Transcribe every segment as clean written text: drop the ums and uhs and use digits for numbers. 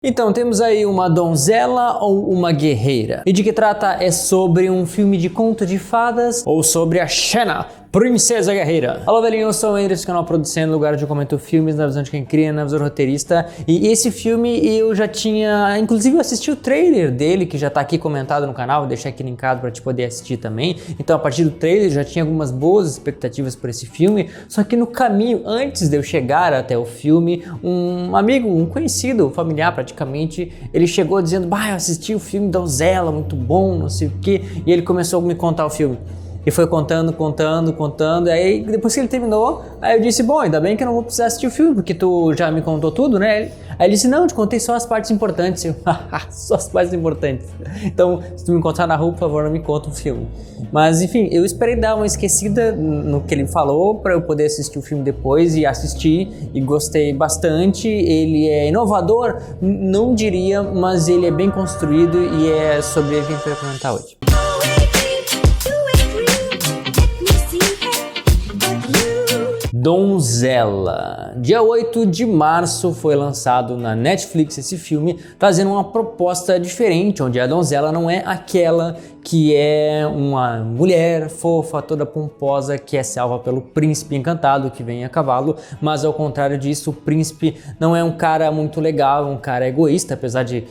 Então, temos aí uma donzela ou uma guerreira? E de que trata? É sobre um filme de conto de fadas ou sobre a Xena, princesa guerreira? Alô, velhinho, eu sou o André, esse canal Produzindo, lugar onde eu comento filmes na visão de quem cria, na visão do roteirista. E esse filme eu já tinha, inclusive eu assisti o trailer dele, que já tá aqui comentado no canal, vou deixar aqui linkado pra te poder assistir também. Então, a partir do trailer já tinha algumas boas expectativas por esse filme, só que no caminho, antes de eu chegar até o filme, um amigo, um conhecido, um familiar praticamente, ele chegou dizendo: bah, eu assisti o filme Donzela, muito bom, não sei o que, e ele começou a me contar o filme. E foi contando, e aí depois que ele terminou, aí eu disse: bom, ainda bem que eu não vou precisar assistir o filme, porque tu já me contou tudo, né? Aí ele disse: não, eu te contei só as partes importantes. Eu, só as partes importantes. Então, se tu me encontrar na rua, por favor, não me conta o filme. Mas enfim, eu esperei dar uma esquecida no que ele falou, para eu poder assistir o filme depois, e assisti, e gostei bastante. Ele é inovador, não diria, mas ele é bem construído, e é sobre ele que a gente vai comentar hoje. Donzela. Dia 8 de março foi lançado na Netflix esse filme, trazendo uma proposta diferente, onde a donzela não é aquela que é uma mulher fofa, toda pomposa, que é salva pelo príncipe encantado que vem a cavalo, mas ao contrário disso, o príncipe não é um cara muito legal, um cara egoísta, apesar de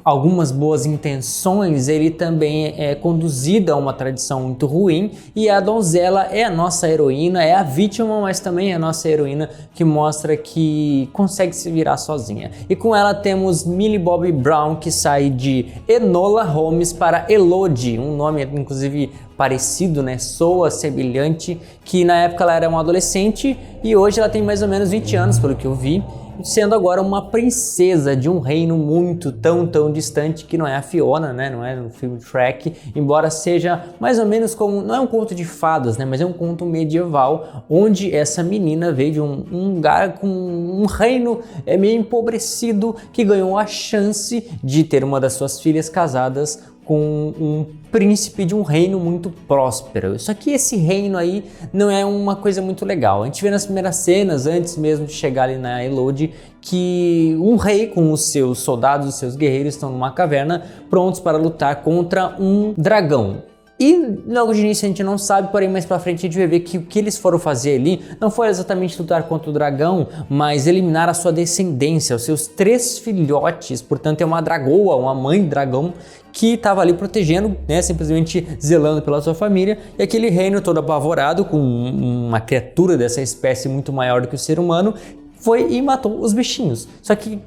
algumas boas intenções, ele também é conduzido a uma tradição muito ruim, e a donzela é a nossa heroína, é a vítima, mas também é a nossa heroína, que mostra que consegue se virar sozinha. E com ela temos Millie Bobby Brown, que sai de Enola Holmes para Elodie, um nome inclusive parecido, né? Soa semelhante, que na época ela era uma adolescente e hoje ela tem mais ou menos 20 anos, pelo que eu vi, sendo agora uma princesa de um reino muito tão distante, que não é a Fiona, né? Não é no filme Shrek, embora seja mais ou menos como, não é um conto de fadas, né? Mas é um conto medieval, onde essa menina veio de um lugar com um reino meio empobrecido, que ganhou a chance de ter uma das suas filhas casadas com um príncipe de um reino muito próspero. Só que esse reino aí não é uma coisa muito legal. A gente vê nas primeiras cenas, antes mesmo de chegar ali na Elodie, que um rei com os seus soldados, os seus guerreiros estão numa caverna prontos para lutar contra um dragão. E logo de início a gente não sabe, porém mais pra frente a gente vai ver que o que eles foram fazer ali não foi exatamente lutar contra o dragão, mas eliminar a sua descendência, os seus 3 filhotes. Portanto, é uma dragoa, uma mãe dragão, que estava ali protegendo, né, simplesmente zelando pela sua família, e aquele reino todo apavorado com uma criatura dessa espécie muito maior do que o ser humano, foi e matou os bichinhos. Só que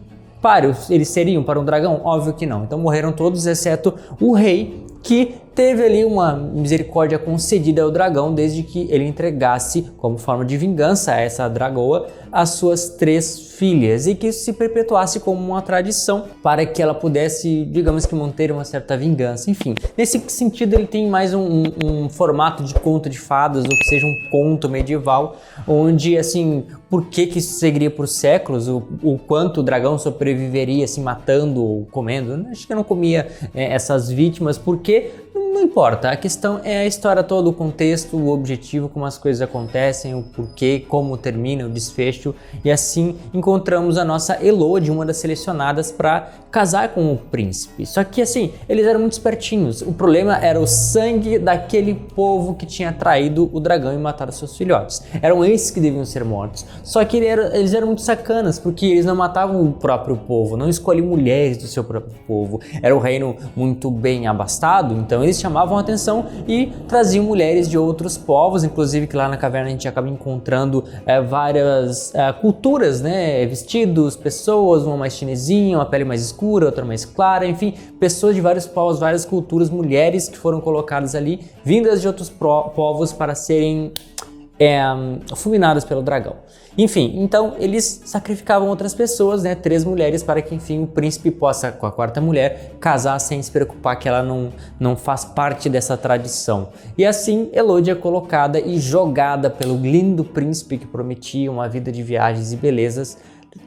eles seriam para um dragão? Óbvio que não. Então morreram todos, exceto o rei, que teve ali uma misericórdia concedida ao dragão, desde que ele entregasse, como forma de vingança a essa dragoa, as suas 3 filhas, e que isso se perpetuasse como uma tradição para que ela pudesse, digamos que, manter uma certa vingança. Enfim, nesse sentido ele tem mais um formato de conto de fadas, ou que seja um conto medieval, onde, assim, por que isso seguiria por séculos, o quanto o dragão sobreviveria se matando ou comendo. Acho que eu não comia essas vítimas, porque não importa, a questão é a história toda, o contexto, o objetivo, como as coisas acontecem, o porquê, como termina, o desfecho, e assim encontramos a nossa Elodie, uma das selecionadas para casar com o príncipe. Só que assim, eles eram muito espertinhos, o problema era o sangue daquele povo que tinha traído o dragão e matado seus filhotes. Eram esses que deviam ser mortos. Só que eles eram muito sacanas, porque eles não matavam o próprio povo, não escolhiam mulheres do seu próprio povo. Era um reino muito bem abastado, então eles chamavam a atenção e traziam mulheres de outros povos, inclusive que lá na caverna a gente acaba encontrando várias culturas, né? Vestidos, pessoas, uma mais chinesinha, uma pele mais escura, outra mais clara, enfim, pessoas de vários povos, várias culturas, mulheres que foram colocadas ali, vindas de outros povos para serem fulminadas pelo dragão. Enfim, então eles sacrificavam outras pessoas, né, 3 mulheres, para que enfim o príncipe possa, com a 4ª mulher, casar sem se preocupar que ela não faz parte dessa tradição. E assim Elodie é colocada e jogada pelo lindo príncipe que prometia uma vida de viagens e belezas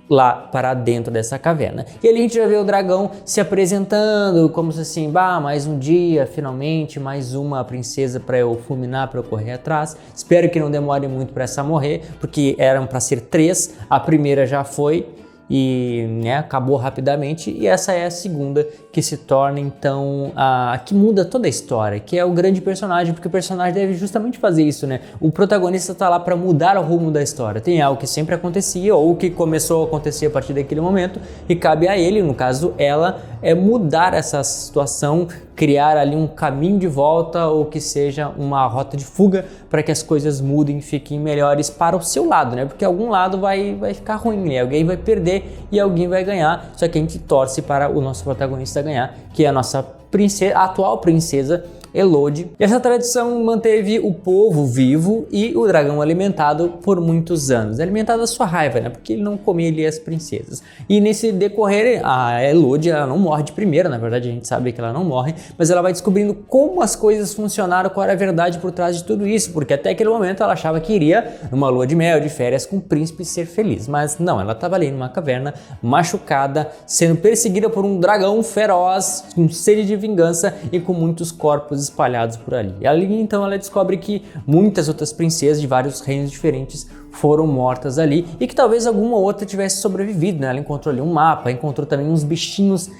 lá para dentro dessa caverna. E ali a gente já vê o dragão se apresentando como se assim, bah, mais um dia, finalmente, mais uma princesa para eu fulminar, para eu correr atrás. Espero que não demore muito para essa morrer, porque eram para ser 3, a primeira já foi. e né, acabou rapidamente, e essa é a segunda que se torna então a que muda toda a história, que é o grande personagem, porque o personagem deve justamente fazer isso, né? O protagonista tá lá para mudar o rumo da história. Tem algo que sempre acontecia ou que começou a acontecer a partir daquele momento e cabe a ele, no caso ela, mudar essa situação, criar ali um caminho de volta ou que seja uma rota de fuga para que as coisas mudem, fiquem melhores para o seu lado, né? Porque algum lado vai ficar ruim, né? Alguém vai perder e alguém vai ganhar, só que a gente torce para o nosso protagonista ganhar, que é a nossa princesa, a atual princesa Elodie. E essa tradição manteve o povo vivo e o dragão alimentado por muitos anos. Alimentado da sua raiva, né? Porque ele não comia ali as princesas. E nesse decorrer, a Elodie, ela não morre de primeira, na verdade a gente sabe que ela não morre, mas ela vai descobrindo como as coisas funcionaram, qual era a verdade por trás de tudo isso, porque até aquele momento ela achava que iria numa lua de mel, de férias com o príncipe e ser feliz. Mas não, ela estava ali numa caverna, machucada, sendo perseguida por um dragão feroz, com sede de vingança e com muitos corpos espalhados por ali. E ali então ela descobre que muitas outras princesas de vários reinos diferentes foram mortas ali e que talvez alguma outra tivesse sobrevivido, né? Ela encontrou ali um mapa, encontrou também uns bichinhos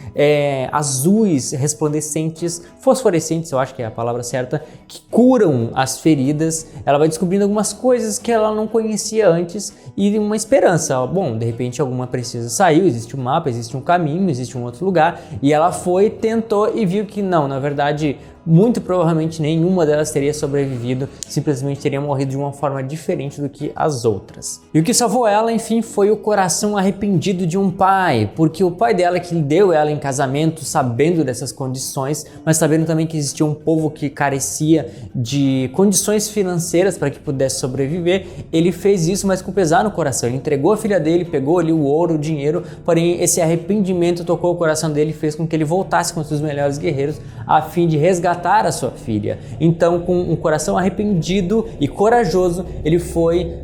azuis, resplandecentes, fosforescentes, eu acho que é a palavra certa, que curam as feridas. Ela vai descobrindo algumas coisas que ela não conhecia antes e uma esperança. Bom, de repente alguma princesa saiu, existe um mapa, existe um caminho, existe um outro lugar e ela foi, tentou e viu que não, na verdade muito provavelmente nenhuma delas teria sobrevivido, simplesmente teria morrido de uma forma diferente do que as outras. E o que salvou ela, enfim, foi o coração arrependido de um pai, porque o pai dela que deu ela em casamento, sabendo dessas condições, mas sabendo também que existia um povo que carecia de condições financeiras para que pudesse sobreviver, ele fez isso, mas com pesar no coração. Ele entregou a filha dele, pegou ali o ouro, o dinheiro, porém esse arrependimento tocou o coração dele e fez com que ele voltasse com seus melhores guerreiros a fim de resgatar a sua filha. Então, com um coração arrependido e corajoso, ele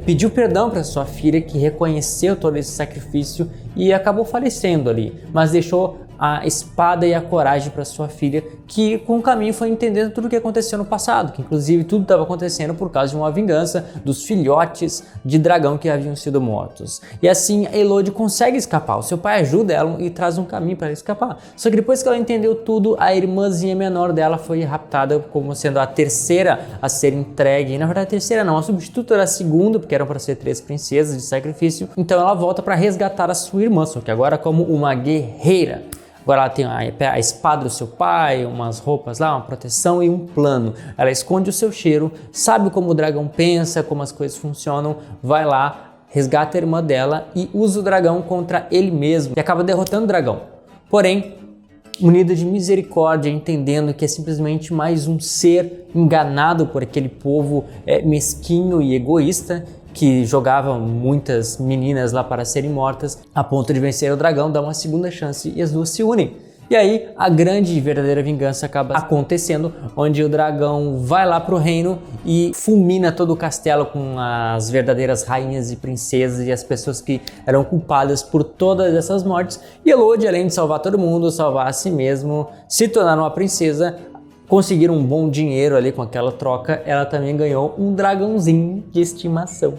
pediu perdão para sua filha, que reconheceu todo esse sacrifício e acabou falecendo ali, mas deixou a espada e a coragem para sua filha, que com o caminho foi entendendo tudo o que aconteceu no passado, que inclusive tudo estava acontecendo por causa de uma vingança dos filhotes de dragão que haviam sido mortos. E assim a Elodie consegue escapar, o seu pai ajuda ela e traz um caminho para ela escapar. Só que depois que ela entendeu tudo, a irmãzinha menor dela foi raptada como sendo a terceira a ser entregue, e na verdade a terceira não, a substituta da segunda, porque eram para ser 3 princesas de sacrifício. Então ela volta para resgatar a sua irmã, só que agora como uma guerreira. Agora ela tem a espada do seu pai, umas roupas lá, uma proteção e um plano. Ela esconde o seu cheiro, sabe como o dragão pensa, como as coisas funcionam, vai lá, resgata a irmã dela e usa o dragão contra ele mesmo e acaba derrotando o dragão. Porém, munida de misericórdia, entendendo que é simplesmente mais um ser enganado por aquele povo mesquinho e egoísta, que jogava muitas meninas lá para serem mortas, a ponto de vencer o dragão, dá uma segunda chance e as duas se unem. E aí a grande e verdadeira vingança acaba acontecendo, onde o dragão vai lá para o reino e fulmina todo o castelo com as verdadeiras rainhas e princesas e as pessoas que eram culpadas por todas essas mortes. E Elodie, além de salvar todo mundo, salvar a si mesmo, se tornar uma princesa, conseguir um bom dinheiro ali com aquela troca, ela também ganhou um dragãozinho de estimação.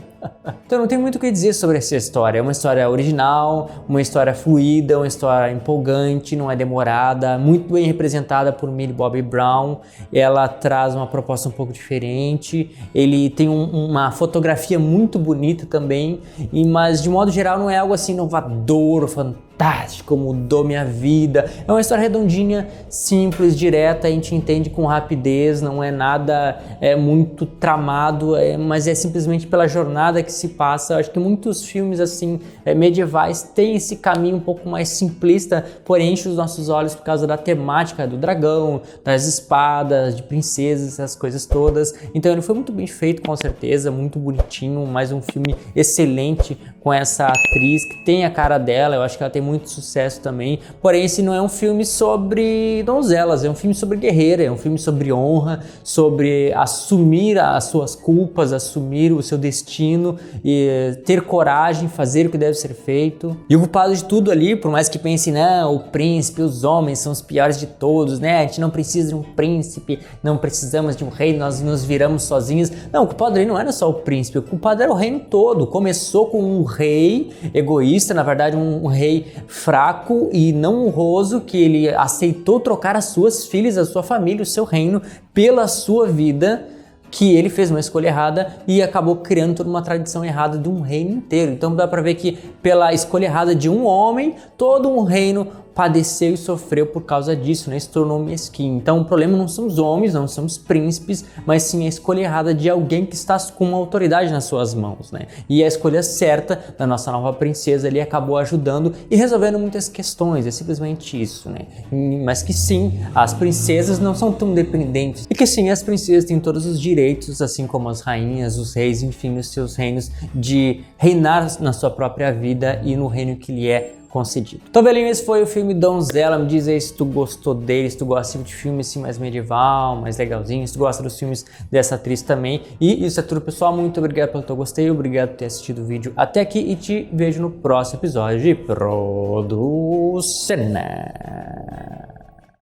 Então não tem muito o que dizer sobre essa história. É uma história original, uma história fluida, uma história empolgante, não é demorada, muito bem representada por Millie Bobby Brown. Ela traz uma proposta um pouco diferente, ele tem uma fotografia muito bonita também, mas de modo geral não é algo assim inovador, fantástico, mudou minha vida. É uma história redondinha, simples, direta, a gente entende com rapidez, não é nada muito tramado, mas é simplesmente pela jornada que se passa. Acho que muitos filmes assim medievais têm esse caminho um pouco mais simplista, porém enche os nossos olhos por causa da temática do dragão, das espadas, de princesas, essas coisas todas. Então ele foi muito bem feito, com certeza, muito bonitinho, mais um filme excelente com essa atriz que tem a cara dela. Eu acho que ela tem muito sucesso também. Porém, esse não é um filme sobre donzelas, é um filme sobre guerreira, é um filme sobre honra, sobre assumir as suas culpas, assumir o seu destino e ter coragem, fazer o que deve ser feito. E o culpado de tudo ali, por mais que pense, não, o príncipe, os homens são os piores de todos, né? A gente não precisa de um príncipe, não precisamos de um rei, nós nos viramos sozinhos. Não, o culpado ali não era só o príncipe, o culpado era o reino todo. Começou com um rei egoísta, na verdade um rei fraco e não honroso, que ele aceitou trocar as suas filhas, a sua família, o seu reino pela sua vida, que ele fez uma escolha errada e acabou criando toda uma tradição errada de um reino inteiro. Então dá para ver que pela escolha errada de um homem, todo um reino padeceu e sofreu por causa disso, né? Se tornou mesquinho. Então o problema não são os homens, não são os príncipes, mas sim a escolha errada de alguém que está com uma autoridade nas suas mãos, né? E a escolha certa da nossa nova princesa ali acabou ajudando e resolvendo muitas questões, é simplesmente isso, né? Mas que sim, as princesas não são tão dependentes e que sim, as princesas têm todos os direitos, assim como as rainhas, os reis, enfim, os seus reinos, de reinar na sua própria vida e no reino que lhe é concedido. Então, velhinho, esse foi o filme Donzela. Me diz aí se tu gostou dele, se tu gosta de filme assim mais medieval, mais legalzinho, se tu gosta dos filmes dessa atriz também. E isso é tudo, pessoal. Muito obrigado pelo teu gostei, obrigado por ter assistido o vídeo até aqui e te vejo no próximo episódio de Producena.